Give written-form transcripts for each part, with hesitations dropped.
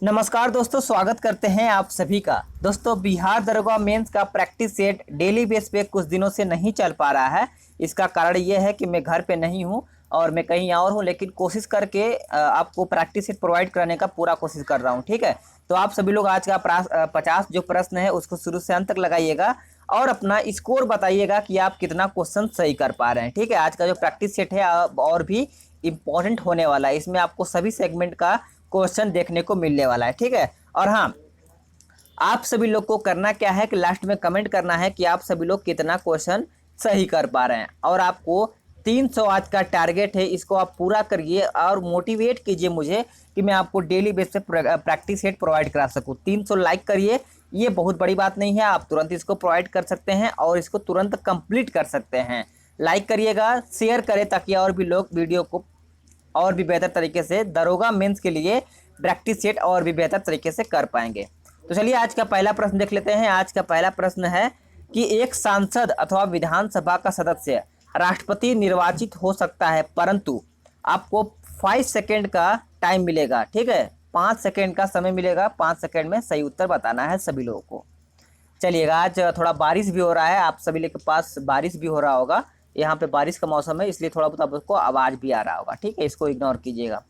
नमस्कार दोस्तों, स्वागत करते हैं आप सभी का। दोस्तों, बिहार दरोगा मेंस का प्रैक्टिस सेट डेली बेस पे कुछ दिनों से नहीं चल पा रहा है। इसका कारण ये है कि मैं घर पे नहीं हूँ और मैं कहीं और हूँ, लेकिन कोशिश करके आपको प्रैक्टिस सेट प्रोवाइड कराने का पूरा कोशिश कर रहा हूँ। ठीक है, तो आप सभी लोग आज का 50 जो प्रश्न है उसको शुरू से अंत तक लगाइएगा और अपना स्कोर बताइएगा कि आप कितना क्वेश्चन सही कर पा रहे हैं। ठीक है, आज का जो प्रैक्टिस सेट है और भी इम्पोर्टेंट होने वाला है। इसमें आपको सभी सेगमेंट का क्वेश्चन देखने को मिलने वाला है। ठीक है, और हाँ, आप सभी लोग को करना क्या है कि लास्ट में कमेंट करना है कि आप सभी लोग कितना क्वेश्चन सही कर पा रहे हैं। और आपको 300 आज का टारगेट है, इसको आप पूरा करिए और मोटिवेट कीजिए मुझे कि मैं आपको डेली बेस पे प्रैक्टिस सेट प्रोवाइड करा सकूँ। 300 लाइक करिए, ये बहुत बड़ी बात नहीं है, आप तुरंत इसको प्रोवाइड कर सकते हैं और इसको तुरंत कंप्लीट कर सकते हैं। लाइक करिएगा, शेयर करें ताकि और भी लोग वीडियो को और भी बेहतर तरीके से दरोगा मेंस के लिए प्रैक्टिस सेट और भी बेहतर तरीके से कर पाएंगे। तो चलिए आज का पहला प्रश्न देख लेते हैं। आज का पहला प्रश्न है कि एक सांसद अथवा विधानसभा का सदस्य राष्ट्रपति निर्वाचित हो सकता है, परंतु आपको 5 सेकेंड का टाइम मिलेगा। ठीक है, 5 सेकेंड का समय मिलेगा। 5 सेकेंड में सही उत्तर बताना है सभी लोगों को। चलिएगा, आज थोड़ा बारिश भी हो रहा है, आप सभी के पास बारिश भी हो रहा होगा। यहाँ पे बारिश का मौसम है, इसलिए थोड़ा बहुत आपको आवाज़ भी आ रहा होगा। ठीक है, इसको इग्नोर कीजिएगा।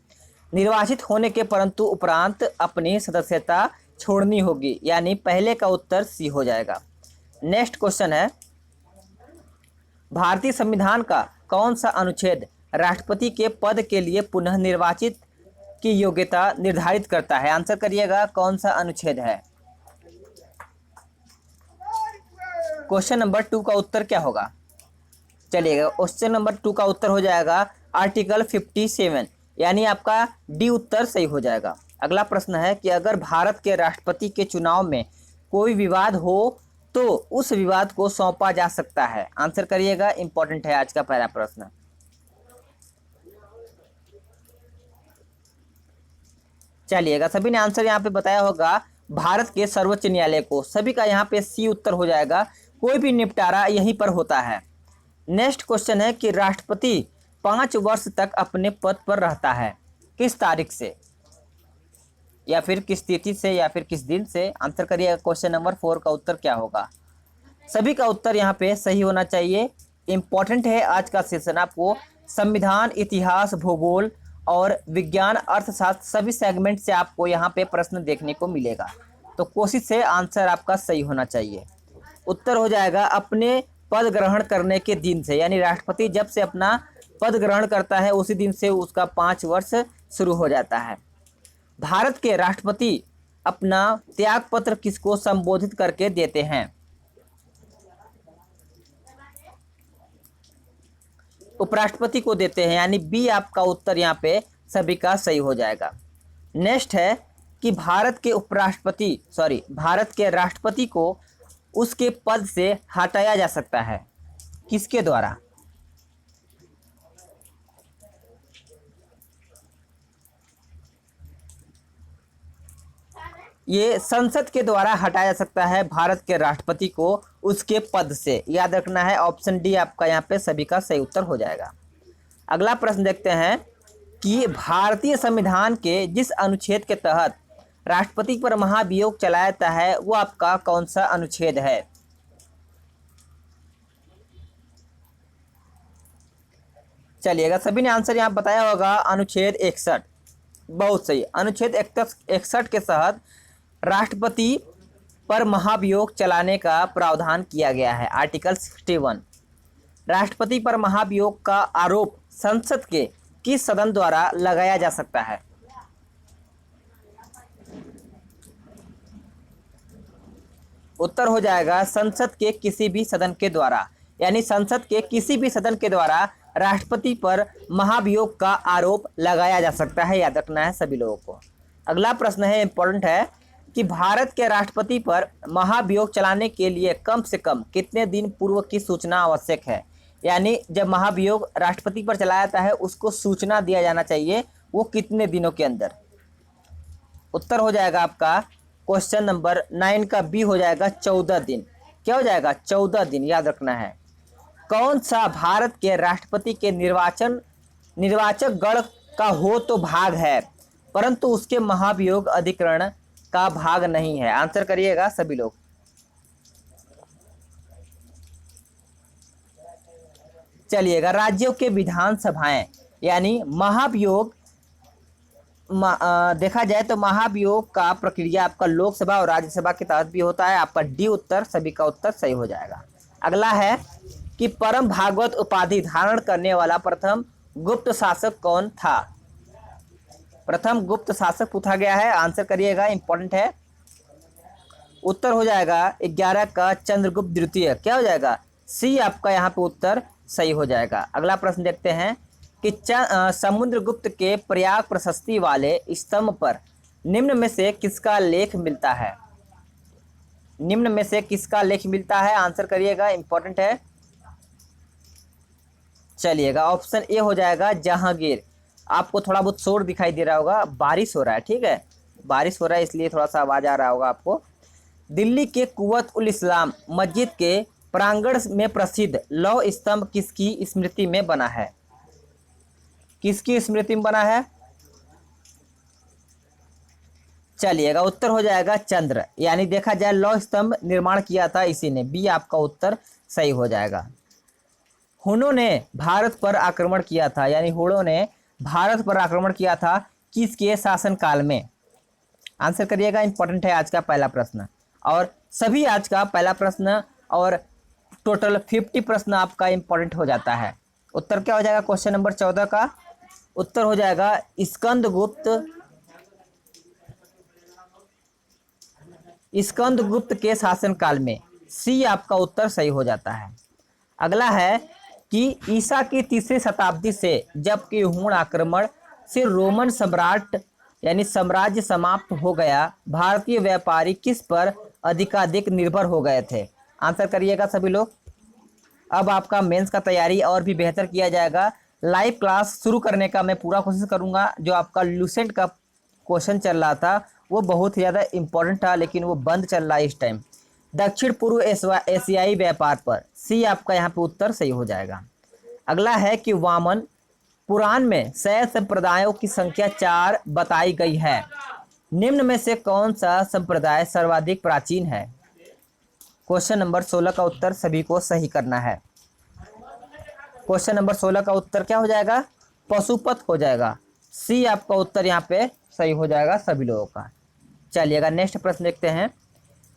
निर्वाचित होने के परंतु उपरांत अपनी सदस्यता छोड़नी होगी, यानी पहले का उत्तर सी हो जाएगा। नेक्स्ट क्वेश्चन है, भारतीय संविधान का कौन सा अनुच्छेद राष्ट्रपति के पद के लिए पुनः निर्वाचित की योग्यता निर्धारित करता है? आंसर करिएगा, कौन सा अनुच्छेद है। क्वेश्चन नंबर 2 का उत्तर क्या होगा? चलिएगा, क्वेश्चन नंबर 2 का उत्तर हो जाएगा आर्टिकल 57, यानी आपका डी उत्तर सही हो जाएगा। अगला प्रश्न है कि अगर भारत के राष्ट्रपति के चुनाव में कोई विवाद हो तो उस विवाद को सौंपा जा सकता है। आंसर करिएगा, इंपॉर्टेंट है आज का पहला प्रश्न। चलिएगा, सभी ने आंसर यहाँ पे बताया होगा भारत के सर्वोच्च न्यायालय को। सभी का यहाँ पे सी उत्तर हो जाएगा, कोई भी निपटारा यहीं पर होता है। नेक्स्ट क्वेश्चन है कि राष्ट्रपति 5 वर्ष तक अपने पद पर रहता है, किस तारीख से या फिर किस तिथि से या फिर किस दिन से? आंसर करिएगा, क्वेश्चन नंबर 4 का उत्तर क्या होगा। सभी का उत्तर यहाँ पे सही होना चाहिए। इंपॉर्टेंट है आज का सेशन, आपको संविधान, इतिहास, भूगोल और विज्ञान, अर्थशास्त्र सभी सेगमेंट से आपको यहाँ पे प्रश्न देखने को मिलेगा। तो कोशिश से आंसर आपका सही होना चाहिए। उत्तर हो जाएगा अपने पद ग्रहण करने के दिन से, यानी राष्ट्रपति जब से अपना पद ग्रहण करता है उसी दिन से उसका 5 वर्ष शुरू हो जाता है। भारत के राष्ट्रपति अपना त्याग पत्र किसको संबोधित करके देते हैं? उपराष्ट्रपति को देते हैं, यानी बी आपका उत्तर यहाँ पे सभी का सही हो जाएगा। नेक्स्ट है कि भारत के राष्ट्रपति को उसके पद से हटाया जा सकता है, किसके द्वारा? ये संसद के द्वारा हटाया जा सकता है भारत के राष्ट्रपति को उसके पद से। याद रखना है, ऑप्शन डी आपका यहाँ पे सभी का सही उत्तर हो जाएगा। अगला प्रश्न देखते हैं कि भारतीय संविधान के जिस अनुच्छेद के तहत राष्ट्रपति पर महाभियोग चलाया जाता है वो आपका कौन सा अनुच्छेद है? चलिएगा, सभी ने आंसर यहाँ बताया होगा अनुच्छेद 61। बहुत सही, अनुच्छेद 61 के तहत राष्ट्रपति पर महाभियोग चलाने का प्रावधान किया गया है। आर्टिकल 61। राष्ट्रपति पर महाभियोग का आरोप संसद के किस सदन द्वारा लगाया जा सकता है? उत्तर हो जाएगा संसद के किसी भी सदन के द्वारा, यानी संसद के किसी भी सदन के द्वारा राष्ट्रपति पर महाभियोग का आरोप लगाया जा सकता है। याद रखना है सभी लोगों को। अगला प्रश्न है, इंपॉर्टेंट है कि भारत के राष्ट्रपति पर महाभियोग चलाने के लिए कम से कम कितने दिन पूर्व की सूचना आवश्यक है? यानी जब महाभियोग राष्ट्रपति पर चलाया जाता है उसको सूचना दिया जाना चाहिए, वो कितने दिनों के अंदर? उत्तर हो जाएगा आपका क्वेश्चन नंबर 9 का बी हो जाएगा 14 दिन। क्या हो जाएगा? 14 दिन। याद रखना है। कौन सा भारत के राष्ट्रपति के निर्वाचक गण का हो तो भाग है? परंतु उसके महाभियोग अधिकरण का भाग नहीं है। आंसर करिएगा सभी लोग। चलिएगा, राज्यों के विधानसभाएं यानी महाभियोग देखा जाए तो महाभियोग का प्रक्रिया आपका लोकसभा और राज्यसभा के तहत भी होता है। आपका डी उत्तर, सभी का उत्तर सही हो जाएगा। अगला है कि परम भागवत उपाधि धारण करने वाला प्रथम गुप्त शासक कौन था। प्रथम गुप्त शासक पूछा गया है, आंसर करिएगा, इंपॉर्टेंट है। उत्तर हो जाएगा 11 का चंद्रगुप्त द्वितीय। क्या हो जाएगा, सी आपका यहाँ पे उत्तर सही हो जाएगा। अगला प्रश्न देखते हैं कि समुद्रगुप्त के प्रयाग प्रशस्ति वाले स्तंभ पर निम्न में से किसका लेख मिलता है। निम्न में से किसका लेख मिलता है, आंसर करिएगा, इंपॉर्टेंट है। चलिएगा, ऑप्शन ए हो जाएगा जहांगीर। आपको थोड़ा बहुत शोर दिखाई दे रहा होगा, बारिश हो रहा है, ठीक है, बारिश हो रहा है इसलिए थोड़ा सा आवाज आ रहा होगा आपको। दिल्ली के कुव्वत उल इस्लाम मस्जिद के प्रांगण में प्रसिद्ध लौह स्तंभ किसकी स्मृति में बना है। किसकी स्मृति में बना है। चलिएगा, उत्तर हो जाएगा चंद्र, यानी देखा जाए लौह स्तंभ निर्माण किया था इसी ने। बी आपका उत्तर सही हो जाएगा। हुनों ने भारत पर आक्रमण किया था, यानी हुनों ने भारत पर आक्रमण किया था किसके शासनकाल में। आंसर करिएगा, इंपॉर्टेंट है आज का पहला प्रश्न। और सभी आज का पहला प्रश्न और टोटल 50 प्रश्न आपका इंपॉर्टेंट हो जाता है। उत्तर क्या हो जाएगा, क्वेश्चन नंबर 14 का उत्तर हो जाएगा स्कंदगुप्त के शासनकाल में। सी आपका उत्तर सही हो जाता है। अगला है कि ईसा की 3री शताब्दी से जबकि हुण आक्रमण से रोमन सम्राट यानी साम्राज्य समाप्त हो गया, भारतीय व्यापारी किस पर अधिकाधिक निर्भर हो गए थे। आंसर करिएगा सभी लोग। अब आपका मेंस का तैयारी और भी बेहतर किया जाएगा। लाइव क्लास शुरू करने का मैं पूरा कोशिश करूंगा। जो आपका लूसेंट का क्वेश्चन चल रहा था वो बहुत ही ज़्यादा इंपॉर्टेंट था, लेकिन वो बंद चल रहा है इस टाइम। दक्षिण पूर्व एशियाई व्यापार पर। सी आपका यहाँ पे उत्तर सही हो जाएगा। अगला है कि वामन पुराण में शैव संप्रदायों की संख्या 4 बताई गई है। निम्न में से कौन सा संप्रदाय सर्वाधिक प्राचीन है। क्वेश्चन नंबर 16 का उत्तर सभी को सही करना है। क्वेश्चन नंबर 16 का उत्तर क्या हो जाएगा, पशुपत हो जाएगा। सी आपका उत्तर यहाँ पे सही हो जाएगा सभी लोगों का। चलिएगा, नेक्स्ट प्रश्न देखते हैं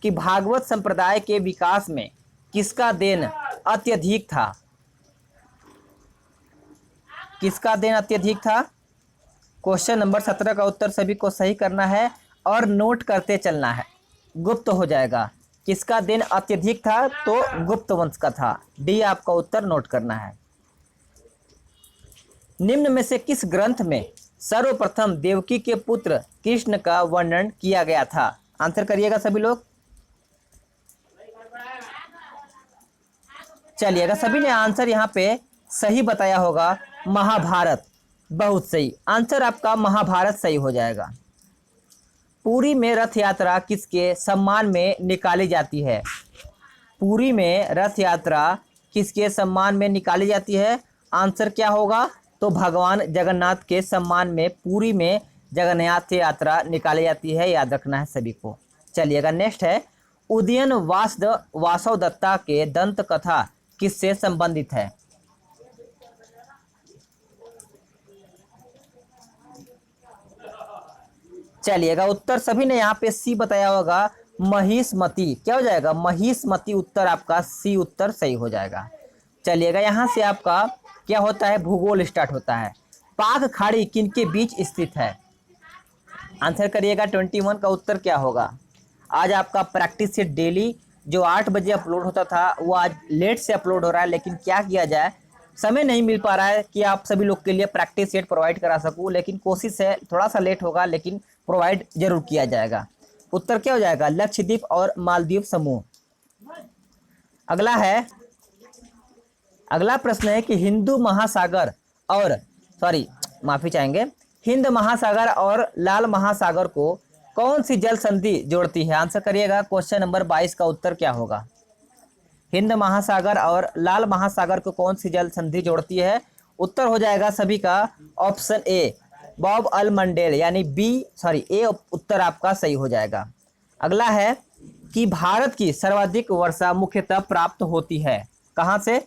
कि भागवत संप्रदाय के विकास में किसका देन अत्यधिक था। किसका देन अत्यधिक था। क्वेश्चन नंबर 17 का उत्तर सभी को सही करना है और नोट करते चलना है। गुप्त हो जाएगा। किसका देन अत्यधिक था, तो गुप्त वंश का था। डी आपका उत्तर नोट करना है। निम्न में से किस ग्रंथ में सर्वप्रथम देवकी के पुत्र कृष्ण का वर्णन किया गया था। आंसर करिएगा सभी लोग। चलिएगा, सभी ने आंसर यहाँ पे सही बताया होगा, महाभारत। बहुत सही आंसर आपका महाभारत सही हो जाएगा। पुरी में रथ यात्रा किसके सम्मान में निकाली जाती है। पुरी में रथ यात्रा किसके सम्मान में निकाली जाती है। आंसर क्या होगा, तो भगवान जगन्नाथ के सम्मान में पुरी में जगन्नाथ यात्रा निकाली जाती है, याद रखना है सभी को। चलिएगा, नेक्स्ट है उदयन वासव दत्ता के दंत कथा किससे संबंधित है। चलिएगा, उत्तर सभी ने यहाँ पे सी बताया होगा, महिष्मती। क्या हो जाएगा, महिष्मती। उत्तर आपका सी उत्तर सही हो जाएगा। चलिएगा, यहाँ से आपका क्या होता है, भूगोल स्टार्ट होता है। पाक खाड़ी किनके बीच स्थित है। आंसर करिएगा, 21 का उत्तर क्या होगा। आज आपका प्रैक्टिस सेट डेली जो 8 बजे अपलोड होता था वो आज लेट से अपलोड हो रहा है, लेकिन क्या किया जाए, समय नहीं मिल पा रहा है कि आप सभी लोग के लिए प्रैक्टिस सेट प्रोवाइड करा सकूं, लेकिन कोशिश है, थोड़ा सा लेट होगा लेकिन प्रोवाइड जरूर किया जाएगा। उत्तर क्या हो जाएगा, लक्षद्वीप और मालदीव समूह। अगला प्रश्न है कि हिंद महासागर और लाल महासागर को कौन सी जल संधि जोड़ती है। आंसर करिएगा, क्वेश्चन नंबर 22 का उत्तर क्या होगा। हिंद महासागर और लाल महासागर को कौन सी जल संधि जोड़ती है। उत्तर हो जाएगा सभी का ऑप्शन ए, बॉब अलमंडेल, यानी ए उत्तर आपका सही हो जाएगा। अगला है कि भारत की सर्वाधिक वर्षा मुख्यतः प्राप्त होती है कहाँ से?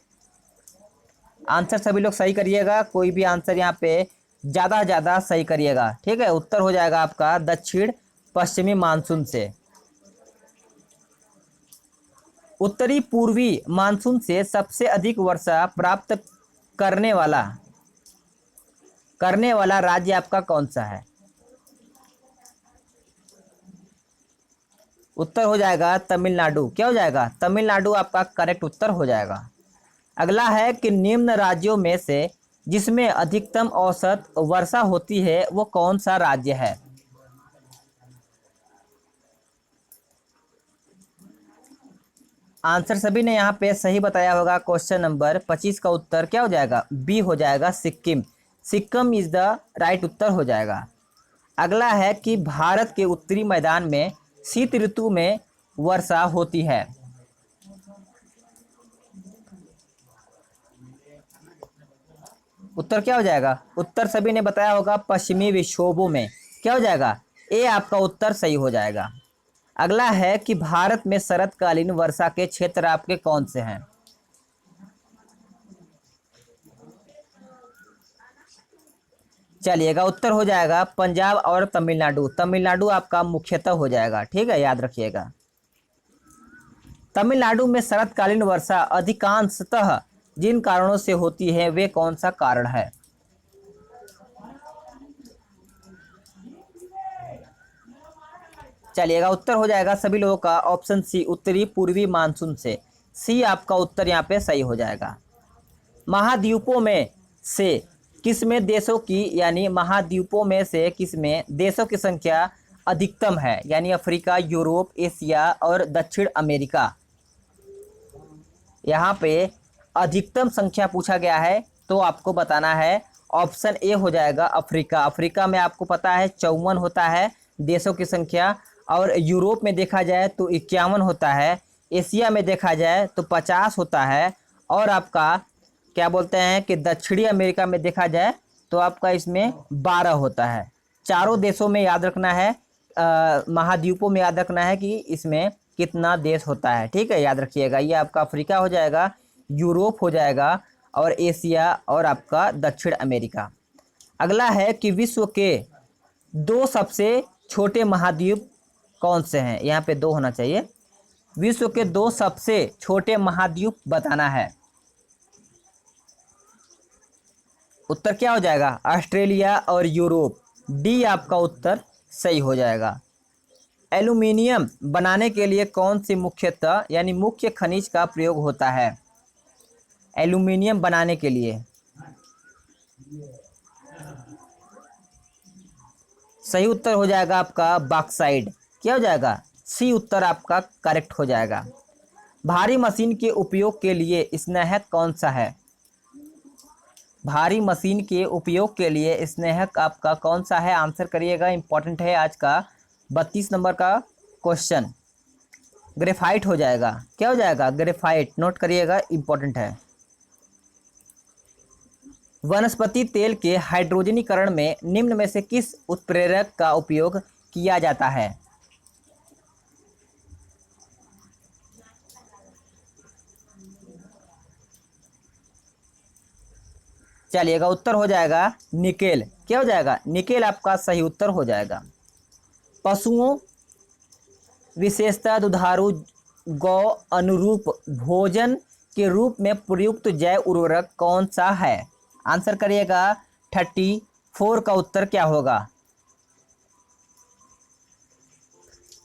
आंसर सभी लोग सही करिएगा, कोई भी आंसर यहाँ पे ज़्यादा सही करिएगा, ठीक है। उत्तर हो जाएगा आपका दक्षिण पश्चिमी मानसून से। उत्तरी पूर्वी मानसून से सबसे अधिक वर्षा प्राप्त करने वाला राज्य आपका कौन सा है? उत्तर हो जाएगा तमिलनाडु। क्या हो जाएगा? तमिलनाडु आपका करेक्ट उत्तर हो जाएगा। अगला है कि निम्न राज्यों में से जिसमें अधिकतम औसत वर्षा होती है वो कौन सा राज्य है? आंसर सभी ने यहाँ पे सही बताया होगा। क्वेश्चन नंबर 25 का उत्तर क्या हो जाएगा? बी हो जाएगा, Sikkim. Sikkim is the right उत्तर हो जाएगा। अगला है कि भारत के उत्तरी मैदान में शीत ऋतु में वर्षा होती है। उत्तर क्या हो जाएगा? उत्तर सभी ने बताया होगा, पश्चिमी विक्षोभों में। क्या हो जाएगा? ए आपका उत्तर सही हो जाएगा। अगला है कि भारत में शरतकालीन वर्षा के क्षेत्र आपके कौन से हैं? चलिएगा, उत्तर हो जाएगा पंजाब और तमिलनाडु। तमिलनाडु आपका मुख्यतः हो जाएगा, ठीक है, याद रखिएगा। तमिलनाडु में शरतकालीन वर्षा अधिकांशतः जिन कारणों से होती है वे कौन सा कारण है? चलिएगा, उत्तर हो जाएगा सभी लोगों का ऑप्शन सी, उत्तरी पूर्वी मानसून से। सी आपका उत्तर यहाँ पे सही हो जाएगा। महाद्वीपों में से किसमें देशों की, यानी महाद्वीपों में से किसमें देशों की संख्या अधिकतम है? यानी अफ्रीका, यूरोप, एशिया और दक्षिण अमेरिका। यहाँ पे अधिकतम संख्या पूछा गया है तो आपको बताना है। ऑप्शन ए हो जाएगा अफ्रीका। अफ्रीका में आपको पता है 54 होता है देशों की संख्या, और यूरोप में देखा जाए तो 51 होता है, एशिया में देखा जाए तो 50 होता है, और आपका क्या बोलते हैं कि दक्षिणी अमेरिका में देखा जाए तो आपका इसमें 12 होता है। चारों देशों में याद रखना है, महाद्वीपों में याद रखना है कि इसमें कितना देश होता है, ठीक है, याद रखिएगा। ये आपका अफ्रीका हो जाएगा, यूरोप हो जाएगा, और एशिया और आपका दक्षिण अमेरिका। अगला है कि विश्व के 2 सबसे छोटे महाद्वीप कौन से हैं? यहाँ पे 2 होना चाहिए। विश्व के 2 सबसे छोटे महाद्वीप बताना है। उत्तर क्या हो जाएगा? ऑस्ट्रेलिया और यूरोप। डी आपका उत्तर सही हो जाएगा। एल्यूमिनियम बनाने के लिए कौन सी मुख्यतः यानी मुख्य खनिज का प्रयोग होता है? एल्यूमिनियम बनाने के लिए सही उत्तर हो जाएगा आपका बॉक्साइट। क्या हो जाएगा? सी उत्तर आपका करेक्ट हो जाएगा। भारी मशीन के उपयोग के लिए स्नेहक कौन सा है? भारी मशीन के उपयोग के लिए स्नेहक आपका कौन सा है? आंसर करिएगा, इंपॉर्टेंट है आज का 32 नंबर का क्वेश्चन। ग्रेफाइट हो जाएगा। क्या हो जाएगा? ग्रेफाइट, नोट करिएगा, इंपॉर्टेंट है। वनस्पति तेल के हाइड्रोजनीकरण में निम्न में से किस उत्प्रेरक का उपयोग किया जाता है? चलिएगा, उत्तर हो जाएगा निकेल। क्या हो जाएगा? निकेल आपका सही उत्तर हो जाएगा। पशुओं विशेषतः दुधारू गौ अनुरूप भोजन के रूप में प्रयुक्त जैव उर्वरक कौन सा है? आंसर करिएगा। 34 का उत्तर क्या होगा?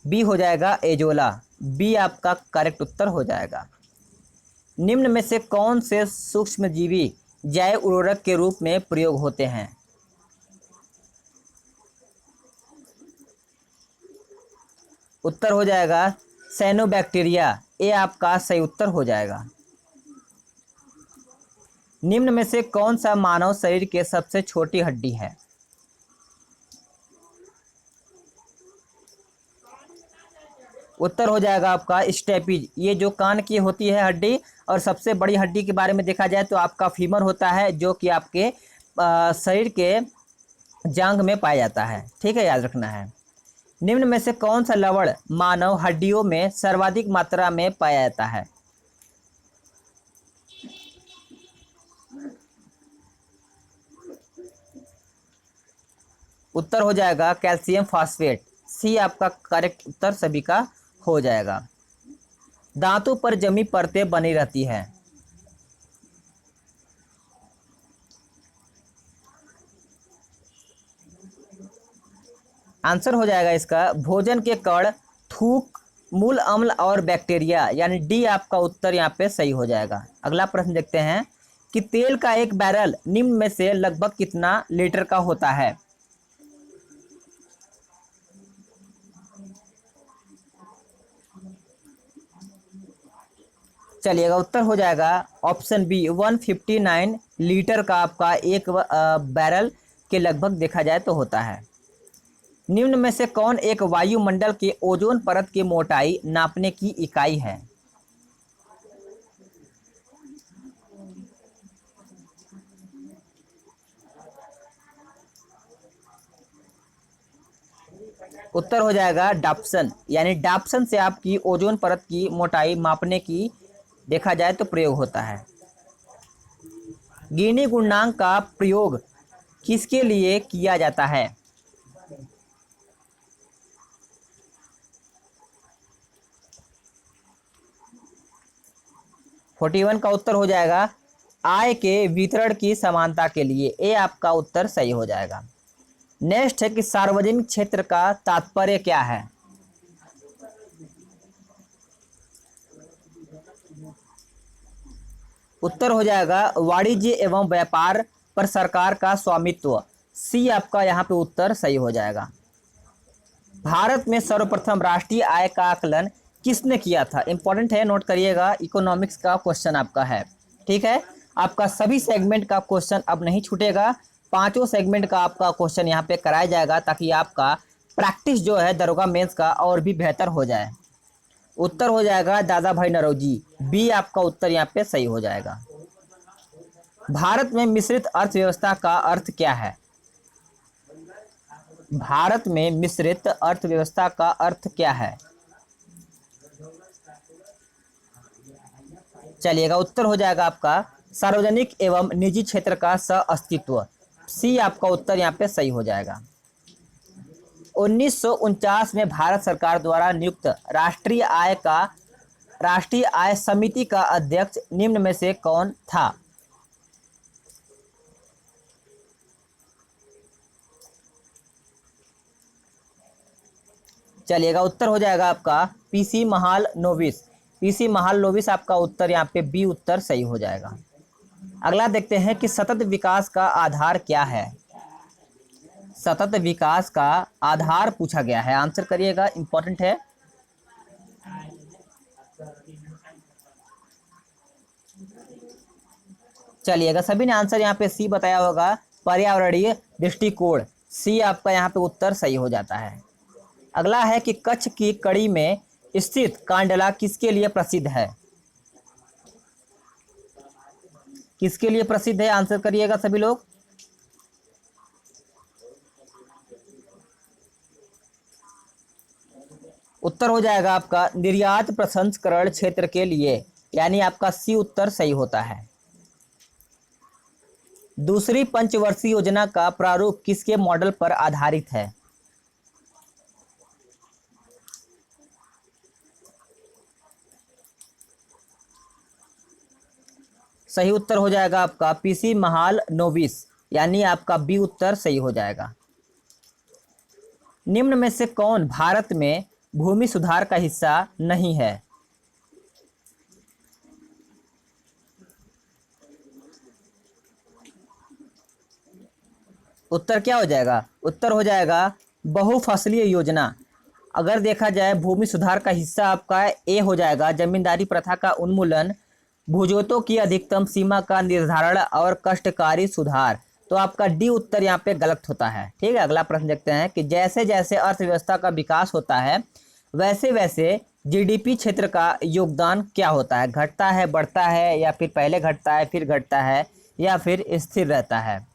बी हो जाएगा एजोला। बी आपका करेक्ट उत्तर हो जाएगा। निम्न में से कौन से सूक्ष्मजीवी जैव उर्वरक के रूप में प्रयोग होते हैं? उत्तर हो जाएगा साइनोबैक्टीरिया। ए आपका सही उत्तर हो जाएगा। निम्न में से कौन सा मानव शरीर के सबसे छोटी हड्डी है? उत्तर हो जाएगा आपका स्टेपीज। ये जो कान की होती है हड्डी, और सबसे बड़ी हड्डी के बारे में देखा जाए तो आपका फीमर होता है, जो कि आपके शरीर के जांघ में पाया जाता है। ठीक है, याद रखना है। निम्न में से कौन सा लवण मानव हड्डियों में सर्वाधिक मात्रा में पाया जाता है? उत्तर हो जाएगा कैल्शियम फॉस्फेट। सी आपका करेक्ट उत्तर सभी का हो जाएगा। दांतों पर जमी परतें बनी रहती है। आंसर हो जाएगा इसका भोजन के कण, थूक, मूल अम्ल और बैक्टीरिया, यानी डी आपका उत्तर यहाँ पे सही हो जाएगा। अगला प्रश्न देखते हैं कि तेल का एक बैरल निम्न में से लगभग कितना लीटर का होता है? चलिएगा, उत्तर हो जाएगा ऑप्शन बी 159 लीटर का आपका एक बैरल के लगभग देखा जाए तो होता है। निम्न में से कौन एक वायुमंडल के ओजोन परत की मोटाई नापने की इकाई है? उत्तर हो जाएगा डाप्सन, यानी डाप्सन से आपकी ओजोन परत की मोटाई मापने की देखा जाए तो प्रयोग होता है। गिनी गुणांक का प्रयोग किसके लिए किया जाता है? 41 का उत्तर हो जाएगा आय के वितरण की समानता के लिए। ए आपका उत्तर सही हो जाएगा। नेक्स्ट है कि सार्वजनिक क्षेत्र का तात्पर्य क्या है? उत्तर हो जाएगा वाणिज्य एवं व्यापार पर सरकार का स्वामित्व। सी आपका यहाँ पे उत्तर सही हो जाएगा। भारत में सर्वप्रथम राष्ट्रीय आय का आकलन किसने किया था? इंपॉर्टेंट है, नोट करिएगा, इकोनॉमिक्स का क्वेश्चन आपका है। ठीक है, आपका सभी सेगमेंट का क्वेश्चन अब नहीं छूटेगा, पांचों सेगमेंट का आपका क्वेश्चन यहाँ पे कराया जाएगा ताकि आपका प्रैक्टिस जो है दरोगा मेंस का और भी बेहतर हो जाए। उत्तर हो जाएगा दादा भाई नौरोजी। बी आपका उत्तर यहाँ पे सही हो जाएगा। भारत में मिश्रित अर्थव्यवस्था का अर्थ क्या है? भारत में मिश्रित अर्थव्यवस्था का अर्थ क्या है? चलिएगा, उत्तर हो जाएगा आपका सार्वजनिक एवं निजी क्षेत्र का सह-अस्तित्व। सी आपका उत्तर यहाँ पे सही हो जाएगा। 1949 में भारत सरकार द्वारा नियुक्त राष्ट्रीय आय समिति का अध्यक्ष निम्न में से कौन था? चलिएगा, उत्तर हो जाएगा आपका पीसी महालनोबिस। पीसी महालनोबिस आपका उत्तर यहाँ पे बी उत्तर सही हो जाएगा। अगला देखते हैं कि सतत विकास का आधार क्या है? सतत विकास का आधार पूछा गया है, आंसर करिएगा, इंपॉर्टेंट है। चलिएगा, सभी ने आंसर यहाँ पे सी बताया होगा, पर्यावरणीय दृष्टिकोण। सी आपका यहाँ पे उत्तर सही हो जाता है। अगला है कि कच्छ की कड़ी में स्थित कांडला किसके लिए प्रसिद्ध है? किसके लिए प्रसिद्ध है, आंसर करिएगा सभी लोग। उत्तर हो जाएगा आपका निर्यात प्रसंस्करण क्षेत्र के लिए, यानी आपका सी उत्तर सही होता है। दूसरी पंचवर्षीय योजना का प्रारूप किसके मॉडल पर आधारित है? सही उत्तर हो जाएगा आपका पीसी महालनोबिस, यानी आपका बी उत्तर सही हो जाएगा। निम्न में से कौन भारत में भूमि सुधार का हिस्सा नहीं है? उत्तर क्या हो जाएगा? उत्तर हो जाएगा बहुफसलीय योजना। अगर देखा जाए भूमि सुधार का हिस्सा आपका ए हो जाएगा जमींदारी प्रथा का उन्मूलन, भूजोतों की अधिकतम सीमा का निर्धारण और कष्टकारी सुधार। तो आपका डी उत्तर यहाँ पे गलत होता है। ठीक है, अगला प्रश्न देखते हैं कि जैसे जैसे अर्थव्यवस्था का विकास होता है वैसे वैसे जीडीपी क्षेत्र का योगदान क्या होता है? घटता है, बढ़ता है, या फिर पहले घटता है फिर घटता है, या फिर स्थिर रहता है?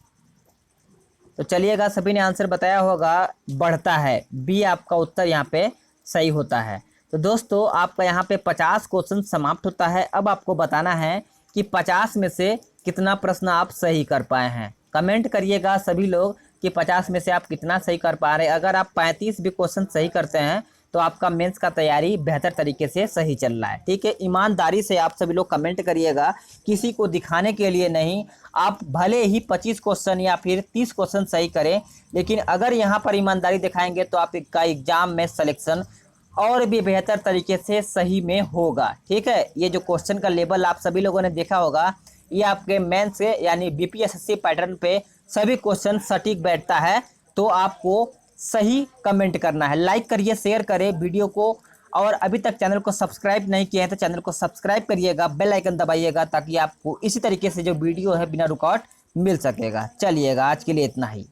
तो चलिएगा, सभी ने आंसर बताया होगा, बढ़ता है। बी आपका उत्तर यहाँ पे सही होता है। तो दोस्तों आपका यहाँ पे 50 क्वेश्चन समाप्त होता है। अब आपको बताना है कि 50 में से कितना प्रश्न आप सही कर पाए हैं। कमेंट करिएगा सभी लोग कि 50 में से आप कितना सही कर पा रहे हैं। अगर आप 35 भी क्वेश्चन सही करते हैं तो आपका मेंस का तैयारी बेहतर तरीके से सही चल रहा है। ठीक है, ईमानदारी से आप सभी लोग कमेंट करिएगा, किसी को दिखाने के लिए नहीं। आप भले ही 25 क्वेश्चन या फिर 30 क्वेश्चन सही करें, लेकिन अगर यहाँ पर ईमानदारी दिखाएंगे तो आपका एग्जाम में सिलेक्शन और भी बेहतर तरीके से सही में होगा। ठीक है, ये जो क्वेश्चन का लेवल आप सभी लोगों ने देखा होगा, ये आपके मेंस से यानी बीपीएससी पैटर्न पे सभी क्वेश्चन सटीक बैठता है। तो आपको सही कमेंट करना है। लाइक करिए, शेयर करें वीडियो को, और अभी तक चैनल को सब्सक्राइब नहीं किए हैं तो चैनल को सब्सक्राइब करिएगा, बेल आइकन दबाइएगा, ताकि आपको इसी तरीके से जो वीडियो है बिना रुकावट मिल सकेगा। चलिएगा, आज के लिए इतना ही।